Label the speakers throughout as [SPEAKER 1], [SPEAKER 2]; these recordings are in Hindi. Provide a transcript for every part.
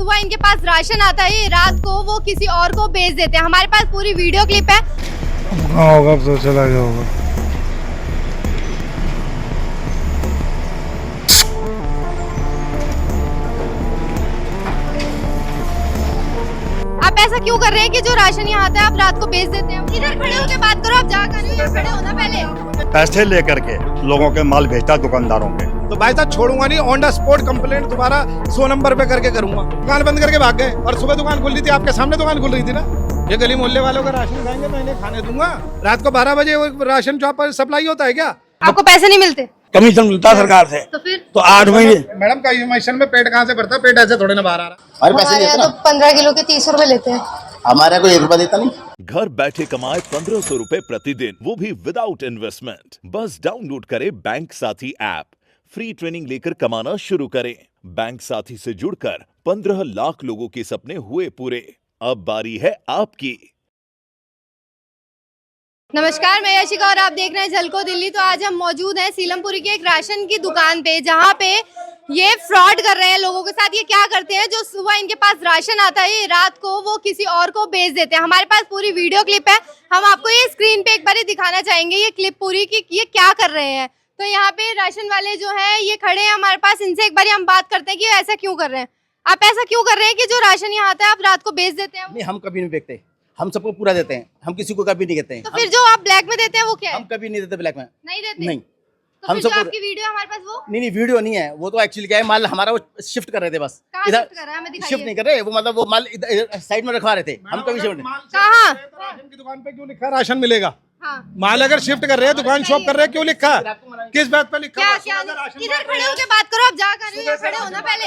[SPEAKER 1] सुबह इनके पास राशन आता है, रात को वो किसी और को बेच देते हैं। हमारे पास पूरी वीडियो क्लिप है।
[SPEAKER 2] कहाँ होगा अब तो चला गया होगा।
[SPEAKER 1] आप ऐसा क्यों कर रहे हैं कि जो राशन यहाँ आता है आप रात को बेच देते हैं? इधर खड़े होकर बात करो, आप जहाँ कर रहे हो यहाँ खड़े हो ना पहले।
[SPEAKER 3] पैसे लेकर के लोगों के माल बेचता दुकानदारों के।
[SPEAKER 2] तो भाई साहब छोड़ूंगा नहीं, ऑन द स्पॉट कंप्लेंट दोबारा 100 नंबर पे करके करूंगा। दुकान बंद करके भाग गए और सुबह दुकान खुल रही थी, आपके सामने दुकान खुल रही थी ना। ये गली मोहल्ले वालों का राशन खाएंगे तो इन्हें खाने दूंगा। रात को 12 बजे वो राशन शॉप पर सप्लाई होता है क्या?
[SPEAKER 1] आपको पैसे नहीं मिलते?
[SPEAKER 4] कमीशन मिलता सरकार से।
[SPEAKER 1] तो फिर
[SPEAKER 4] तो 8 महीने
[SPEAKER 2] मैडम कमीशन में पेट कहाँ से भरता है? पेट ऐसे थोड़े ना बाहर आ रहा।
[SPEAKER 5] हमारे पैसे देते ना,
[SPEAKER 1] 15 किलो के 30 रुपए लेते हैं।
[SPEAKER 5] हमारा कोई 1 रुपया देता नहीं।
[SPEAKER 6] घर बैठे कमाए 1500 रुपए प्रतिदिन, वो भी विदाउट इन्वेस्टमेंट। बस डाउनलोड करें बैंक साथी ऐप, फ्री ट्रेनिंग लेकर कमाना शुरू करें। बैंक साथी से जुड़कर 15 लाख लोगों के सपने हुए पूरे। अब बारी है आपकी।
[SPEAKER 1] नमस्कार, मैं यशिका और आप देख रहे हैं झलको दिल्ली। तो आज हम मौजूद हैं सीलमपुरी की एक राशन की दुकान पे, जहाँ पे ये फ्रॉड कर रहे हैं लोगों के साथ। ये क्या करते हैं, जो सुबह इनके पास राशन आता है, रात को वो किसी और को बेच देते हैं। हमारे पास पूरी वीडियो क्लिप है, हम आपको ये स्क्रीन पे एक बार दिखाना चाहेंगे ये क्लिप पूरी कि ये क्या कर रहे हैं। तो यहाँ पे राशन वाले जो है ये खड़े हैं हमारे पास, इनसे एक बार हम बात करते हैं कि ऐसा क्यों कर रहे हैं। आप ऐसा क्यों कर रहे हैं कि जो राशन यहाँ आता है आप रात को बेच देते हैं?
[SPEAKER 5] नहीं, हम कभी नहीं बेचते, हम सबको पूरा देते हैं, हम किसी को कभी नहीं कहते हैं।
[SPEAKER 1] तो फिर जो आप ब्लैक में देते हैं वो क्या है?
[SPEAKER 5] हम कभी नहीं देते ब्लैक में।
[SPEAKER 1] नहीं देते?
[SPEAKER 5] नहीं,
[SPEAKER 1] तो
[SPEAKER 5] हम
[SPEAKER 1] फिर जो
[SPEAKER 5] सबको
[SPEAKER 1] आपकी वीडियो है हमारे पास वो
[SPEAKER 5] नहीं वीडियो नहीं है, वो तो एक्चुअली क्या है, माल हमारा वो शिफ्ट कर रहे थे बस।
[SPEAKER 1] कहाँ
[SPEAKER 5] इधर
[SPEAKER 1] शिफ्ट कर रहा है? हमें दिखाइए।
[SPEAKER 5] शिफ्ट नहीं कर रहे, वो मतलब वो माल साइड में रखवा रहे थे, हम कभी शिफ्ट नहीं।
[SPEAKER 1] कहाँ?
[SPEAKER 2] राशन की दुकान पे क्यों लिखा है राशन मिलेगा?
[SPEAKER 1] हाँ।
[SPEAKER 2] माल अगर शिफ्ट कर रहे हैं, दुकान शॉप कर रहे हैं, क्यों लिखा है? किस बात पे लिखा
[SPEAKER 1] क्या
[SPEAKER 2] है?
[SPEAKER 1] क्या इधर खड़े होकर बात करो, आप जहाँ कर रहे हो यहाँ खड़े हो ना पहले।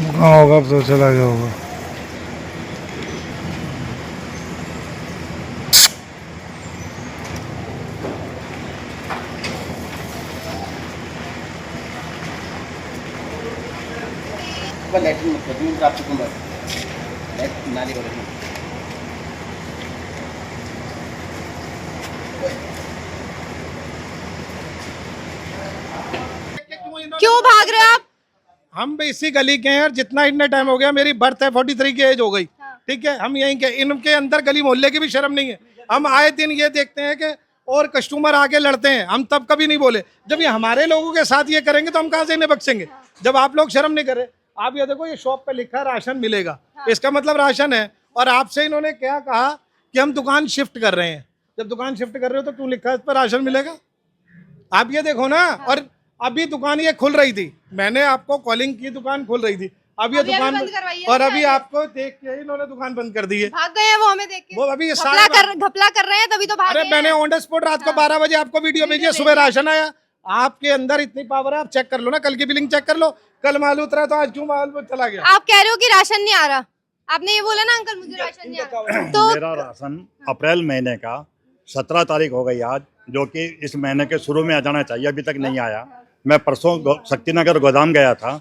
[SPEAKER 2] कहाँ होगा अब तो चला गया होगा।
[SPEAKER 5] लैट्रिन मत करती हूँ, आपको बस नाली को रखना।
[SPEAKER 1] क्यों भाग रहे हो आप?
[SPEAKER 2] हम भी इसी गली के हैं और जितना इतने टाइम हो गया, मेरी बर्थ है 43 की एज हो गई। ठीक है, हम यहीं के, इनके अंदर गली मोहल्ले की भी शर्म नहीं है। हम आए दिन ये देखते हैं कि और कस्टमर आके लड़ते हैं, हम तब कभी नहीं बोले। जब ये हमारे लोगों के साथ ये करेंगे तो हम कहाँ से इन्हें बख्शेंगे? जब आप लोग शर्म नहीं कर रहे। आप ये देखो, ये शॉप पे लिखा है राशन मिलेगा, इसका मतलब राशन है। और आपसे इन्होंने क्या कहा कि हम दुकान शिफ्ट कर रहे हैं। जब दुकान शिफ्ट कर रहे हो तो क्यों लिखा है इस पर राशन मिलेगा? आप ये देखो ना। और अभी दुकान ये खुल रही थी, मैंने आपको कॉलिंग की, दुकान खुल रही थी। अब ये दुकान
[SPEAKER 1] बंद करवाई है
[SPEAKER 2] और
[SPEAKER 1] ना
[SPEAKER 2] अभी
[SPEAKER 1] पहले।
[SPEAKER 2] आपको देख के इन्होंने दुकान बंद कर दी है।
[SPEAKER 1] भाग गए हैं वो हमें देख के।
[SPEAKER 2] वो अभी ये
[SPEAKER 1] घपला कर रहे हैं तभी तो भाग
[SPEAKER 2] अरे
[SPEAKER 1] गए
[SPEAKER 2] मैंने
[SPEAKER 1] हैं।
[SPEAKER 2] ऑन द स्पॉट रात को 12 बजे आपको वीडियो भेजी है, सुबह राशन आया। आपके अंदर इतनी पावर है, आप चेक कर लो ना, कल की बिलिंग चेक कर लो। कल माल उतरा तो आज क्यों माल चला गया?
[SPEAKER 1] आप कह रहे हो कि राशन नहीं आ रहा, आपने ये बोला ना अंकल मुझे राशन नहीं आ रहा। तो
[SPEAKER 3] मेरा राशन अप्रैल महीने का 17 तारीख हो गई आज, जो कि इस महीने के शुरू में आ जाना चाहिए, अभी तक नहीं आया। मैं परसों शक्तिनगर गोदाम गया था,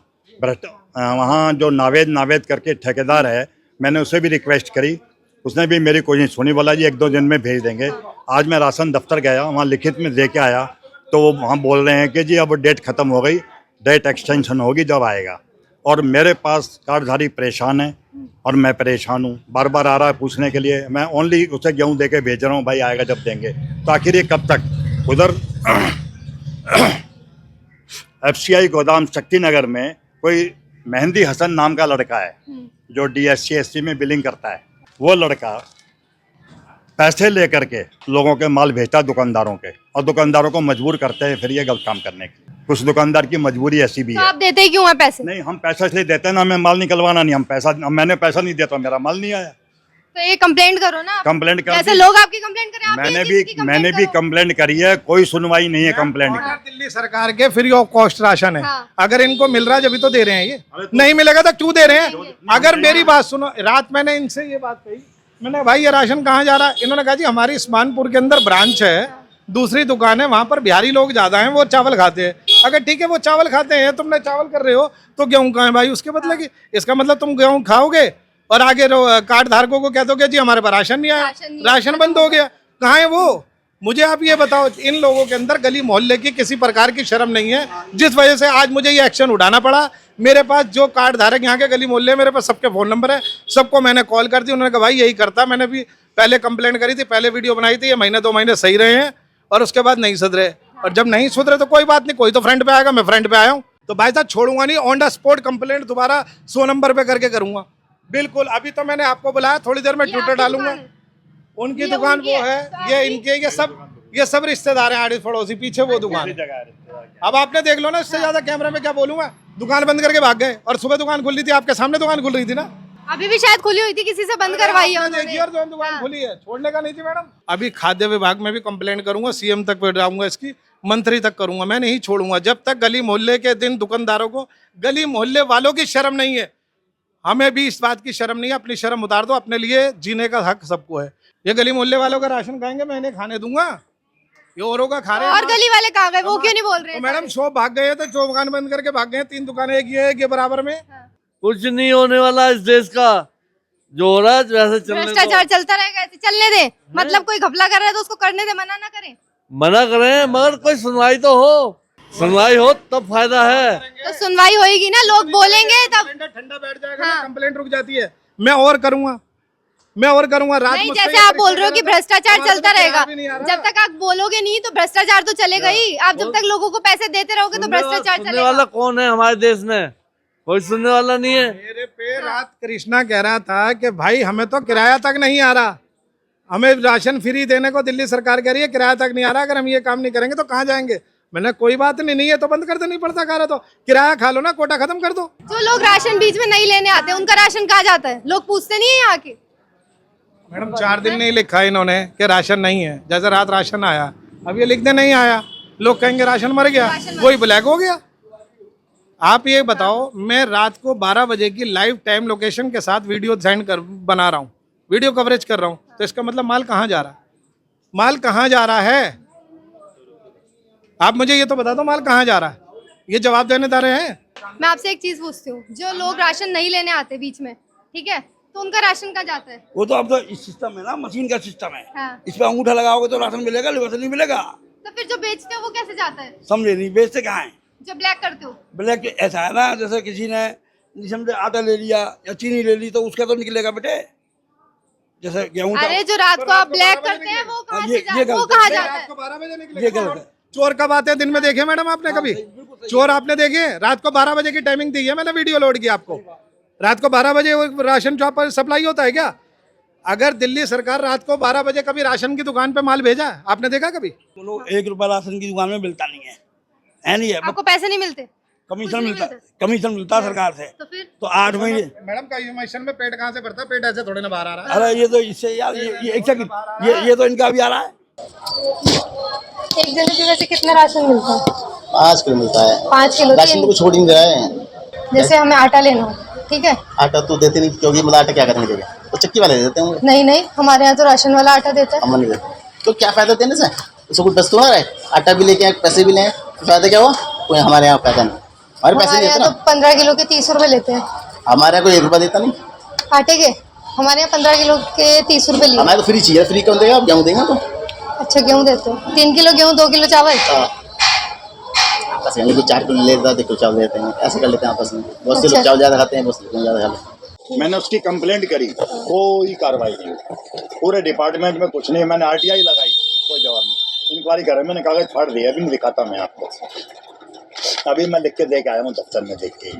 [SPEAKER 3] वहाँ जो नावेद करके ठेकेदार है, मैंने उसे भी रिक्वेस्ट करी, उसने भी मेरी कोई नहीं सुनी, बोला जी 1-2 दिन में भेज देंगे। आज मैं राशन दफ्तर गया, वहाँ लिखित में दे के आया, तो वो वहाँ बोल रहे हैं कि जी अब डेट ख़त्म हो गई, डेट एक्सटेंशन होगी जब आएगा। और मेरे पास कार्डधारी परेशान है और मैं परेशान हूँ, बार बार आ रहा है पूछने के लिए। मैं ओनली उसे गेहूँ दे के भेज रहा हूँ, भाई आएगा जब देंगे। तो आखिर ये कब तक? उधर FCI गोदाम शक्तिनगर में कोई मेहंदी हसन नाम का लड़का है जो DSC SC में बिलिंग करता है। वो लड़का पैसे लेकर के लोगों के माल भेजता दुकानदारों के, और दुकानदारों को मजबूर करते हैं फिर ये गलत काम करने की। कुछ दुकानदार की मजबूरी ऐसी भी
[SPEAKER 1] तो
[SPEAKER 3] है।
[SPEAKER 1] आप देते क्यों हैं पैसे?
[SPEAKER 3] नहीं, हम पैसा इसलिए देते हैं ना, हमें माल निकलवाना नहीं। हम पैसा, मैंने पैसा नहीं दिया तो मेरा माल नहीं आया।
[SPEAKER 1] तो ये कंप्लेंट करो ना आप।
[SPEAKER 3] कंप्लेंट कर
[SPEAKER 1] जैसे
[SPEAKER 3] दी।
[SPEAKER 1] लोग आपकी कंप्लेंट करें, आप
[SPEAKER 3] मैंने भी कंप्लेंट करी है, कोई सुनवाई नहीं है कंप्लेंट की।
[SPEAKER 2] दिल्ली सरकार के फ्री ऑफ कॉस्ट राशन है।
[SPEAKER 1] हाँ।
[SPEAKER 2] अगर इनको मिल रहा है जब तो दे रहे हैं, ये नहीं मिलेगा तो क्यों दे रहे हैं? अगर मेरी बात सुनो, रात मैंने इनसे ये बात कही, मैंने भाई ये राशन कहाँ जा रहा है? इन्होंने कहा जी हमारी उस्मानपुर के अंदर ब्रांच है, दूसरी दुकान है, वहाँ पर बिहारी लोग ज्यादा हैं, वो चावल खाते हैं। अगर ठीक है वो चावल खाते हैं, तुमने चावल कर रहे हो तो गेहूं कहाँ है भाई? उसके बदले की, इसका मतलब तुम गेहूं खाओगे और आगे कार्ड धारकों को कह दोगे जी हमारे पास राशन नहीं आया, राशन बंद हो गया। कहाँ है वो? मुझे आप ये बताओ, इन लोगों के अंदर गली मोहल्ले की किसी प्रकार की शर्म नहीं है, जिस वजह से आज मुझे ये एक्शन उठाना पड़ा। मेरे पास जो कार्ड धारक यहाँ के गली मोहल्ले, मेरे पास सबके फ़ोन नंबर है, सबको मैंने कॉल कर दी। उन्होंने कहा भाई यही करता। मैंने भी पहले कंप्लेंट करी थी, पहले वीडियो बनाई थी, ये महीने 2 महीने सही रहे हैं और उसके बाद नहीं सुधरे। और जब नहीं सुधरे तो कोई बात नहीं, कोई तो फ्रंट पे आएगा, मैं फ्रंट पे आया हूँ तो भाई साहब छोड़ूंगा नहीं। ऑन द स्पॉट कंप्लेंट दोबारा 100 नंबर पे करके करूंगा, बिल्कुल। अभी तो मैंने आपको बुलाया, थोड़ी देर में ट्विटर डालूंगा। उनकी दुकान वो है, ये इनके, ये सब रिश्तेदार हैं, आड़ोस पड़ोसी, पीछे वो दुकान है। अब आपने देख लो ना, इससे ज्यादा कैमरे में क्या बोलूंगा। दुकान बंद करके भाग गए और सुबह दुकान खुल रही थी, आपके सामने दुकान खुल रही थी ना।
[SPEAKER 1] अभी भी शायद खुली हुई थी, किसी से बंद करवाई है
[SPEAKER 2] देखिए, और जो दुकान खुली है, छोड़ने का नहीं थी मैडम। अभी खाद्य विभाग में भी कंप्लेंट करूंगा, सीएम तक जाऊंगा, इसकी मंत्री तक करूंगा। मैं नहीं छोड़ूंगा जब तक गली मोहल्ले के दिन दुकानदारों को, गली मोहल्ले वालों की शर्म नहीं है। हमें भी इस बात की शर्म नहीं है, अपनी शर्म उतार दो। अपने लिए जीने का हक सबको है। ये गली मोहल्ले वालों का राशन खाएंगे, मैं इन्हें खाने दूंगा, ये औरों का खा रहे हैं।
[SPEAKER 1] और गली वाले कहाँ गए, वो क्यों नहीं बोल रहे हैं?
[SPEAKER 2] मैडम शॉप भाग गए तो जो दुकान बंद करके भाग गए, 3 दुकानें, एक ये बराबर में।
[SPEAKER 4] कुछ नहीं होने वाला इस देश का, जो हो रहा है वैसे चलने दो।
[SPEAKER 1] भ्रष्टाचार चलता रहेगा, ऐसे चलने दे। मतलब कोई घपला कर रहा है तो उसको करने दे, मना ना करें।
[SPEAKER 4] मना करें मगर कोई सुनवाई तो हो, सुनवाई हो तब फायदा है।
[SPEAKER 1] तो सुनवाई होएगी ना, लोग बोलेंगे तब।
[SPEAKER 2] ठंडा बैठ जाएगा ना, कंप्लेंट रुक जाती है। मैं और करूंगा रात
[SPEAKER 1] नहीं,
[SPEAKER 2] मुझसे
[SPEAKER 1] जैसे
[SPEAKER 2] ये
[SPEAKER 1] आप बोल रहे हो कि भ्रष्टाचार
[SPEAKER 2] हमारे
[SPEAKER 1] चलता
[SPEAKER 2] तो
[SPEAKER 1] रहेगा,
[SPEAKER 2] भी नहीं आ रहा।
[SPEAKER 1] जब तक आप बोलोगे नहीं तो भ्रष्टाचार तो चलेगा ही। आप जब तक लोगों को पैसे देते रहोगे तो भ्रष्टाचार
[SPEAKER 4] सुनने वाला
[SPEAKER 1] चलेगा।
[SPEAKER 4] कौन है हमारे देश में? कोई सुनने वाला नहीं है।
[SPEAKER 2] मेरे पे रात कृष्णा कह रहा था कि भाई हमें तो किराया तक नहीं आ रहा, हमें राशन फ्री देने को दिल्ली सरकार कह रही है, किराया तक नहीं आ रहा। अगर हम ये काम नहीं करेंगे तो कहाँ जाएंगे? मैंने कोई बात नहीं है तो बंद कर देना नहीं पड़ता, कह रहा तो किराया खा लो ना, कोटा खत्म कर दो।
[SPEAKER 1] जो लोग राशन बीच में नहीं लेने आते, उनका राशन कहाँ जाता है? लोग पूछते नहीं है यहाँ के।
[SPEAKER 2] मैडम 4 दिन नहीं लिखा इन्होंने कि राशन नहीं है। जैसे रात राशन आया, अब ये लिखते नहीं आया, लोग कहेंगे राशन मर गया, वही ब्लैक हो गया। आप ये बताओ, मैं रात को 12 बजे की लाइव टाइम लोकेशन के साथ वीडियो सेंड कर बना रहा हूँ, वीडियो कवरेज कर रहा हूँ, तो इसका मतलब माल कहाँ जा रहा है? माल कहाँ जा रहा है? आप मुझे ये तो बता दो, माल कहाँ जा रहा है? ये जवाब देने दारे हैं।
[SPEAKER 1] मैं आपसे एक चीज पूछती हूँ, जो लोग राशन नहीं लेने आते बीच में, ठीक है, तो उनका राशन कहाँ जाता है?
[SPEAKER 7] वो तो अब तो इस सिस्टम है ना, मशीन का सिस्टम है।
[SPEAKER 1] हाँ।
[SPEAKER 7] इस पे अंगूठा लगाओगे तो राशन मिलेगा, लिवर से नहीं मिलेगा।
[SPEAKER 1] तो फिर जो बेचते हो वो कैसे जाता है?
[SPEAKER 7] समझे नहीं, बेचते कहाँ है?
[SPEAKER 1] जो ब्लैक करते हो?
[SPEAKER 7] ब्लैक ऐसा है ना, जैसे किसी ने समझे आटा ले लिया या चीनी ले ली तो उसका तो निकलेगा बेटे। जैसे गेहूं का,
[SPEAKER 1] अरे जो रात को आप ब्लैक करते हैं वो कहाँ से जाता है? वो कहाँ जाता है?
[SPEAKER 2] 12 बजे निकले।
[SPEAKER 7] ये गलत है।
[SPEAKER 2] चोर कब आते हैं? दिन में देखे मैडम आपने कभी चोर? आपने देखे? रात को 12 बजे की टाइमिंग दी है, मैंने वीडियो लोड किया आपको। रात को 12 बजे वो राशन शॉप पर सप्लाई होता है क्या? अगर दिल्ली सरकार रात को 12 बजे कभी राशन की दुकान पे माल भेजा है, आपने देखा कभी?
[SPEAKER 7] बोलो 1 रुपया राशन की दुकान में मिलता नहीं है नहीं है।
[SPEAKER 1] आपको पैसे नहीं मिलते?
[SPEAKER 7] कमीशन मिलता सरकार से।
[SPEAKER 1] तो फिर
[SPEAKER 7] तो 8 महीने।
[SPEAKER 2] मैडम कमीशन में पेट कहाँ से भरता है? पेट ऐसे थोड़े ना बाहर आ रहा है।
[SPEAKER 7] अरे ये तो इससे यार, ये एक सेकंड, ये तो इनका भी आ रहा है।
[SPEAKER 1] एक जने की वैसे कितना राशन मिलता है?
[SPEAKER 8] 5 किलो मिलता है।
[SPEAKER 1] 5 किलो।
[SPEAKER 8] राशन तो कुछ छोड़ ही नहीं रहा है।
[SPEAKER 1] जैसे हमें आटा लेना हो, ठीक है,
[SPEAKER 8] आटा तो देते नहीं, क्योंकि मतलब आटा क्या करेंगे देंगे, तो चक्की वाले दे देते हैं।
[SPEAKER 1] नहीं हमारे यहाँ तो राशन वाला आटा देता है।
[SPEAKER 8] हम नहीं देते तो क्या फायदा देने से? उसको कुछ बस तो आ रहा है, आटा भी लेके आए, पैसे भी लें, तो फायदा क्या हुआ? कोई हमारे यहाँ फायदा नहीं, हमारे पैसे
[SPEAKER 1] हमारे
[SPEAKER 8] नहीं
[SPEAKER 1] यहाँ
[SPEAKER 8] देते
[SPEAKER 1] तो
[SPEAKER 8] ना।
[SPEAKER 1] 15 किलो के 30 रुपए लेते हैं।
[SPEAKER 8] हमारे यहाँ कोई 1 रुपया देता नहीं
[SPEAKER 1] आटे के। हमारे यहाँ 15 किलो के 30 रुपए लिए।
[SPEAKER 8] हमारे तो फ्री चाहिए, फ्री कौन देगा? आप गेहूँ देंगे तो
[SPEAKER 1] अच्छा गेहूँ देते हो? 3 किलो गेहूँ, 2 किलो चावल।
[SPEAKER 8] आपस में कोई 4 किलो ले लेता है, 2 किलो चावल देते हैं, ऐसे कर लेते हैं आपस में। बहुत से लोग चावल ज़्यादा खाते हैं, बहुत से लोग ज़्यादा खा लेते हैं।
[SPEAKER 3] मैंने उसकी कंप्लेंट करी, कोई कार्रवाई नहीं हुई। पूरे डिपार्टमेंट में कुछ नहीं। मैंने आरटीआई लगाई, कोई जवाब नहीं। इंक्वायरी कर रहे, मैंने कागज फाड़ दिया, अभी नहीं दिखाता मैं आपको। अभी मैं लिख के दे के आया हूँ दफ्तर में, देख के।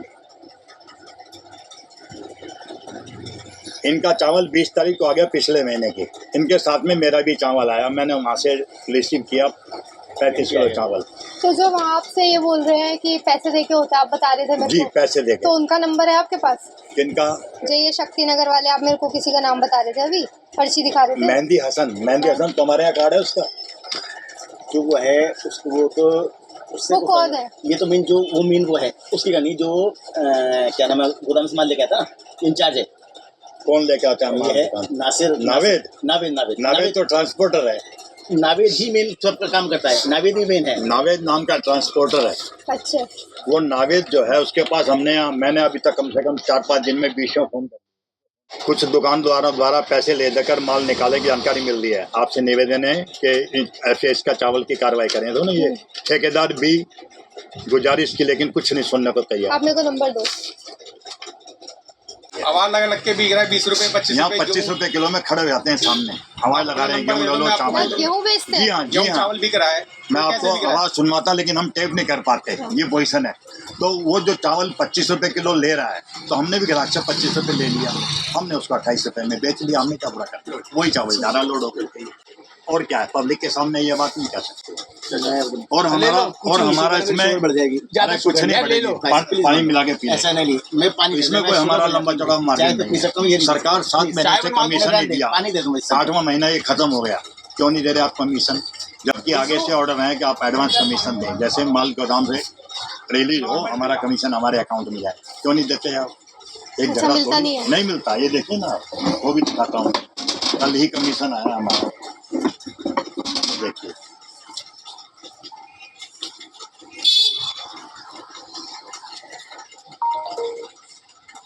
[SPEAKER 3] इनका चावल 20 तारीख को आ गया पिछले महीने के। इनके साथ में मेरा भी चावल आया, मैंने वहाँ से रिसीव किया 35 किलो चावल।
[SPEAKER 1] तो जो वहाँ आपसे ये बोल रहे हैं कि पैसे देके होता है, आप बता रहे थे मेरे
[SPEAKER 3] जी
[SPEAKER 1] को,
[SPEAKER 3] पैसे देके।
[SPEAKER 1] तो उनका नंबर है आपके पास?
[SPEAKER 3] किनका?
[SPEAKER 1] जो ये शक्ति नगर वाले, आप मेरे को किसी का नाम बता रहे थे, अभी पर्ची दिखा रहे थे।
[SPEAKER 3] मेहंदी हसन तो हमारे यहाँ कार्ड है उसका।
[SPEAKER 8] जो वो है उसको, वो तो उससे
[SPEAKER 1] वो कौन है?
[SPEAKER 8] ये तो मेन जो वो है उसकी करनी, जो क्या नाम है, गोदाम से माल लेके आता ना, इंचार्ज है।
[SPEAKER 3] कौन लेके आता है?
[SPEAKER 8] ये है नासिर।
[SPEAKER 3] नावेद तो ट्रांसपोर्टर है।
[SPEAKER 8] नावेद ही मेन सब का काम करता है, नावेद ही मेन है।
[SPEAKER 3] नावेद नाम का ट्रांसपोर्टर है।
[SPEAKER 1] अच्छा।
[SPEAKER 3] वो नावेद जो है उसके पास मैंने अभी तक कम से कम 4-5 दिन में 20 फोन कुछ दुकानदारों द्वारा पैसे ले देकर माल निकालने की जानकारी मिल रही है। आपसे निवेदन है कि ऐसे इसका चावल की कार्रवाई करें। तो ना ये ठेकेदार भी गुजारिश की, लेकिन कुछ नहीं सुनने को तैयार।
[SPEAKER 1] आप मेरे को नंबर दो।
[SPEAKER 5] आवाज लग के बिक रहा है 20 रुपए 25
[SPEAKER 3] यहाँ
[SPEAKER 5] रुपए
[SPEAKER 3] 25 रुपए किलो में खड़े हो जाते हैं सामने, आवाज लगा रहे हैं गेहूँ ले लो चावल।
[SPEAKER 1] गेहूँ बेचते
[SPEAKER 3] जी
[SPEAKER 1] हैं?
[SPEAKER 3] हाँ, जी
[SPEAKER 5] गेहूं
[SPEAKER 3] हाँ।
[SPEAKER 5] चावल बिक रहा है।
[SPEAKER 3] मैं
[SPEAKER 5] तो
[SPEAKER 3] आपको
[SPEAKER 5] कैसे बिक रहा है?
[SPEAKER 3] आवाज सुनवाता, लेकिन हम टेप नहीं कर पाते, ये पोजीशन है। तो वो जो चावल 25 रुपए किलो ले रहा है, तो हमने भी ग्राहक से 25 रुपए ले लिया, हमने उसको 28 रुपए में बेच लिया। हमने क्या बुरा कर, वही चावल ज़्यादा लोड होकर। और क्या है, पब्लिक के सामने ये बात नहीं कह सकते। और हमारा इसमें
[SPEAKER 8] बढ़ जाएगी।
[SPEAKER 3] अरे कुछ नहीं
[SPEAKER 5] ले लो।
[SPEAKER 3] बढ़ेगी, पानी मिला के पी
[SPEAKER 8] ऐसा नहीं, मैं पानी
[SPEAKER 3] इसमें कोई हमारा लंबा चौड़ा मार्जिन नहीं है। सरकार 7 महीने से कमीशन नहीं दिया,
[SPEAKER 8] पानी दे दूंगा।
[SPEAKER 3] 8वां महीना ये खत्म हो गया, क्यों नहीं दे रहे आप कमीशन? जबकि आगे से ऑर्डर है कि आप एडवांस कमीशन दें, जैसे माल गोदाम से रिलीज हो हमारा कमीशन हमारे अकाउंट में जाए। क्यों नहीं देते आप? एक
[SPEAKER 1] अच्छा,
[SPEAKER 3] जगह
[SPEAKER 1] मिलता
[SPEAKER 3] थोड़ी-
[SPEAKER 1] नहीं है।
[SPEAKER 3] नहीं मिलता। ये देखिए ना, वो भी दिखाता हूँ, कल ही कमीशन आया हमारा, देखिए।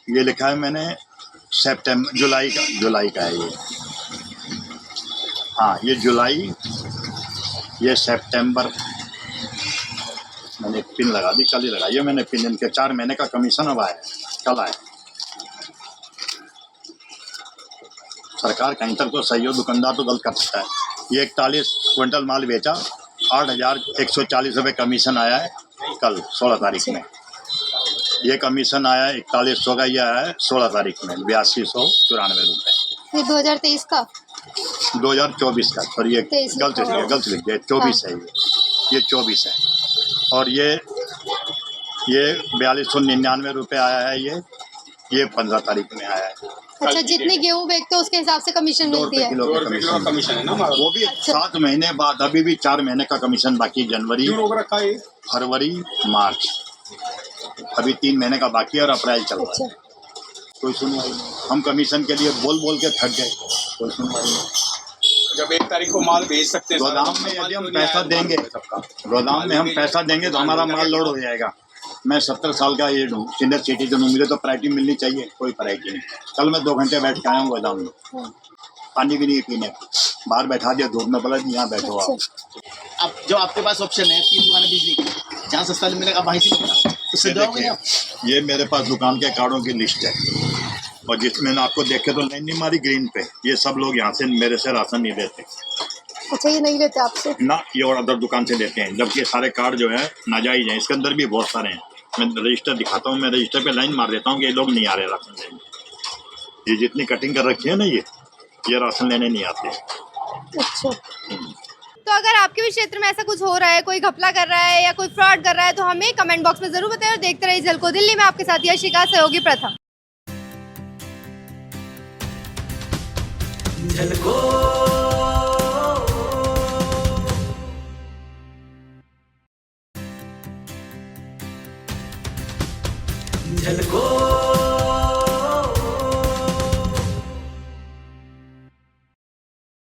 [SPEAKER 3] ये लिखा है मैंने जुलाई का है ये। हाँ, ये जुलाई, ये सितंबर। मैंने पिन लगा दी, कल ही लगाई है मैंने पिन। इनके 4 महीने का कमीशन अब आया, कल आया। सरकार कहीं तक तो सही हो, दुकानदार तो गलत कर सकता है। ये 41 क्विंटल माल बेचा, 8,140 रुपये कमीशन आया है कल 16 तारीख में। ये कमीशन आया है 4100 का, ये आया है 16 तारीख में 8294 रुपये।
[SPEAKER 1] ये 2023 का
[SPEAKER 3] 2024 का, सॉरी ये
[SPEAKER 1] 23
[SPEAKER 3] गलत लिख दिया, 24 है ये 24 है। और ये 4299 रुपये आया है, ये 15 तारीख में आया है।
[SPEAKER 1] अच्छा, जितने गेहूँ बेचते हो उसके हिसाब से कमीशन
[SPEAKER 3] 2
[SPEAKER 1] मिलती
[SPEAKER 3] रुपये
[SPEAKER 1] है।
[SPEAKER 3] किलो का
[SPEAKER 5] कमीशन है ना हमारा।
[SPEAKER 3] वो भी 7 महीने बाद। अभी भी 4 महीने का कमीशन बाकी, जनवरी,
[SPEAKER 5] क्यों रोक रखा है?
[SPEAKER 3] फरवरी, मार्च, अभी 3 महीने का बाकी है और अप्रैल चल रहा है। कोई सुनवाई नहीं। हम कमीशन के लिए बोल के थक गए, कोई सुनवाई नहीं।
[SPEAKER 5] जब 1 तारीख को माल भेज सकते हैं,
[SPEAKER 3] गोदाम में यदि हम पैसा देंगे, गोदाम में हम पैसा देंगे तो हमारा माल लोड हो जाएगा। मैं 70 साल का एज हूँ, सीनियर सिटीजन हूँ, मुझे तो प्रायोरिटी मिलनी चाहिए। कोई प्रायोरिटी नहीं। कल मैं 2 घंटे बैठ के आया हूँ गोदाम में, पानी भी नहीं है पीने को, बाहर बैठा दिया धूप में, बोला यहाँ बैठो आप।
[SPEAKER 8] अब जो आपके पास ऑप्शन है 3 दुकानें बिजली की, जहाँ सस्ता मिलेगा वहीं से लेना, उससे जाओगे नहीं आप?
[SPEAKER 3] ये मेरे पास दुकान के कार्डों की लिस्ट है, और जिसमें आपको देखे तो लाइन नहीं मारी ग्रीन पे, ये सब लोग यहाँ से मेरे से राशन नहीं देते।
[SPEAKER 1] अच्छा, ये नहीं लेते आपसे
[SPEAKER 3] ना, ये और अदर दुकान से लेते हैं, जबकि ये सारे कार्ड जो है नाजायज हैं। इसके अंदर भी बहुत सारे हैं। मैं रजिस्टर दिखाता हूँ, मैं रजिस्टर पे लाइन मार देता हूँ कि ये लोग नहीं आ रहे राशन लेने। ये जितनी कटिंग कर रखी है ना, ये राशन लेने नहीं आते।
[SPEAKER 1] अच्छा, तो अगर आपके भी क्षेत्र में ऐसा कुछ हो रहा है, कोई घपला कर रहा है या कोई फ्रॉड कर रहा है, तो हमें कमेंट बॉक्स में जरूर बताएं। और देखते रहिए झलको दिल्ली में आपके साथ यशिका, सहयोगी प्रथम।
[SPEAKER 9] झलको